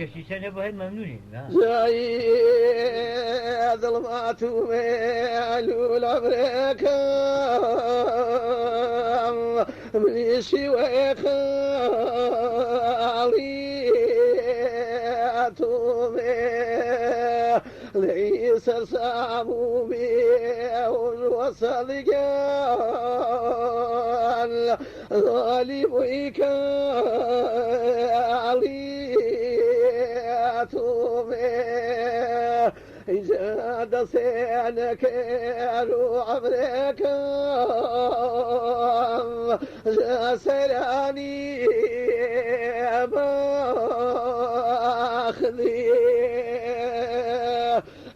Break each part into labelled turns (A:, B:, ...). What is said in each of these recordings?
A: كشي سنة بهاي ممنونين
B: جاي ظلمات ومالو العمرك من يشي ويخاليتو ليس صعبوا بيه وصل قال غالب ويكاليتو جاد سينك يا عمرك جا سيراني باخذي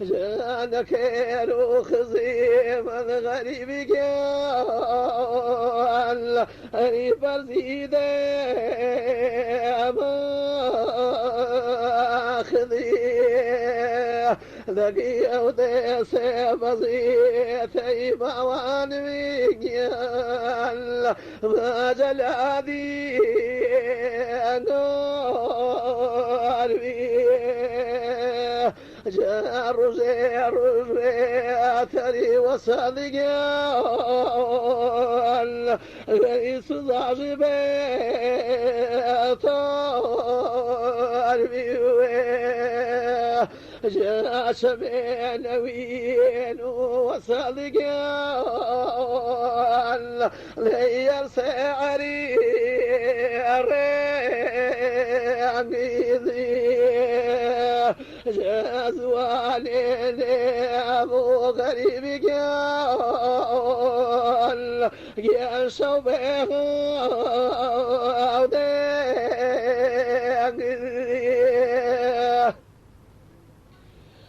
B: جانك يا خزي من غريب قال غريب الزيدة باخذي لقي وديس بزيتي موان ميقيال ما جلادي نار بيه جار زير تري وصدقال رئيس ضعجبه طار بيه جاء شبين وين وصدقال ليل سعري رياني جازوانين ابو غريب قال يا شوبه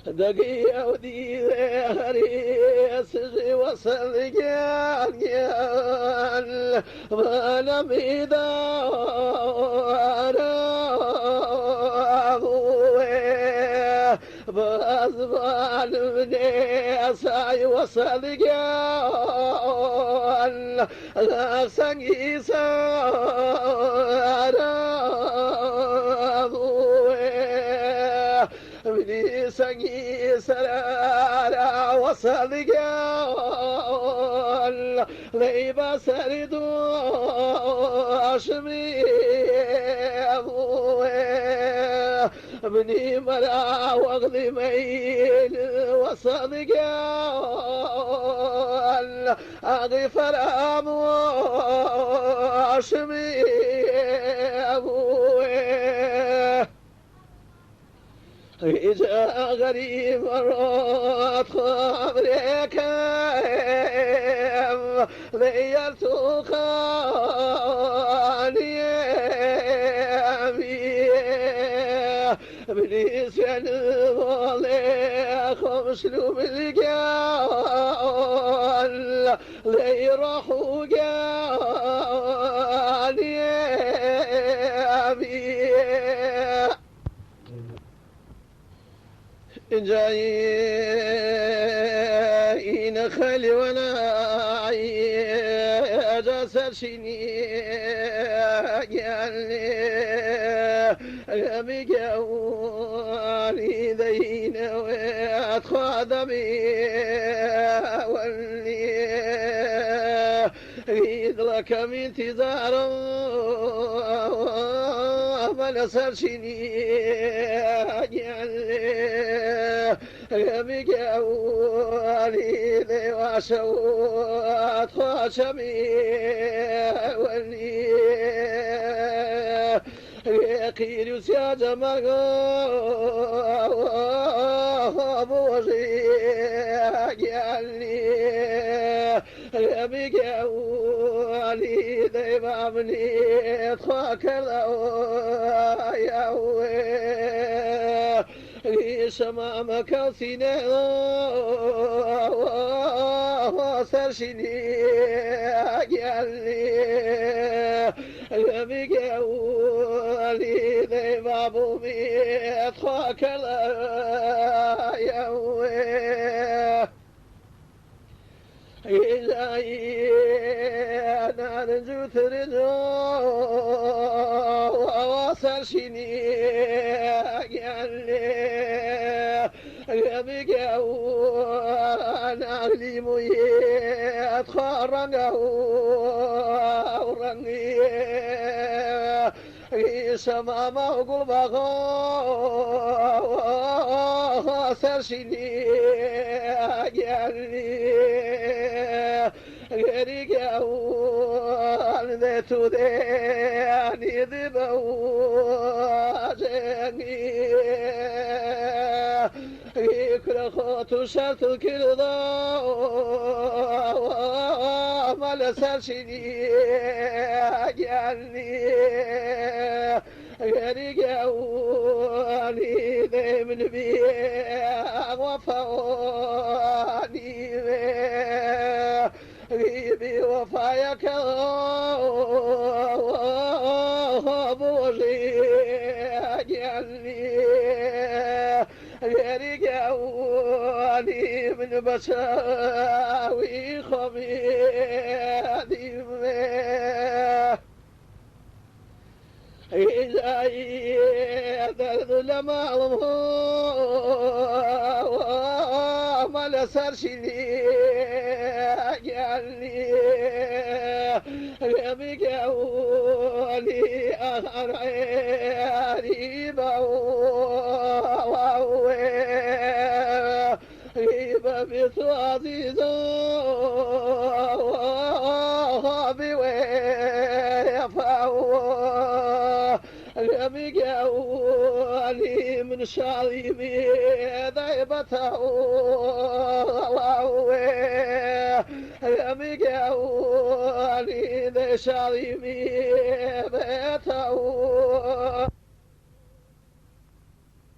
B: دقيقة ودي هريس وصل قال ما لم بأزمان من ساي وصل قال لا سنجي مني سنجي سرارا وصل قال ليبا سردو أشمي مني مرا وغلي ميل وصل قال أغفر أشمي إذا غريب مرات خبرك ليلتو خاني بلسان والي خمسلو بالقال لي راحو قال جايين خلي ولا جسر شني مقاولي ذين واتخاذمي واللي يد لك من تزارا فلسر شني مقاولي ذي وشوات خاشمي واللي قيل يا جمال بوجي قالي يا مقاولي ذي بابني تخاكر يا شمامك سينه سرشني قالي يا مقاولي ذي بابو ميتخاك يا إلهي أنا نرجو ترجو وسرشني يا بيجاو نغلي ميت خرنجو ورنجي سما ما أقول بقى سرشني أجلي رجعوا ذاتو ذاني ذبوا جاني يكره خاطو شرط الكرضا ما لسرشني أجلي رجعوني ذي من بيع وفاني غيبي وفايك بوجي أجلني رجعوني من بشاوي خميدي إذا يدرد لما ما لسرشني أجلني يبقوني أغريني غيبة بصاديزو يبقوني من شاليمي ذيبته يبقوني ذي شاليمي بيته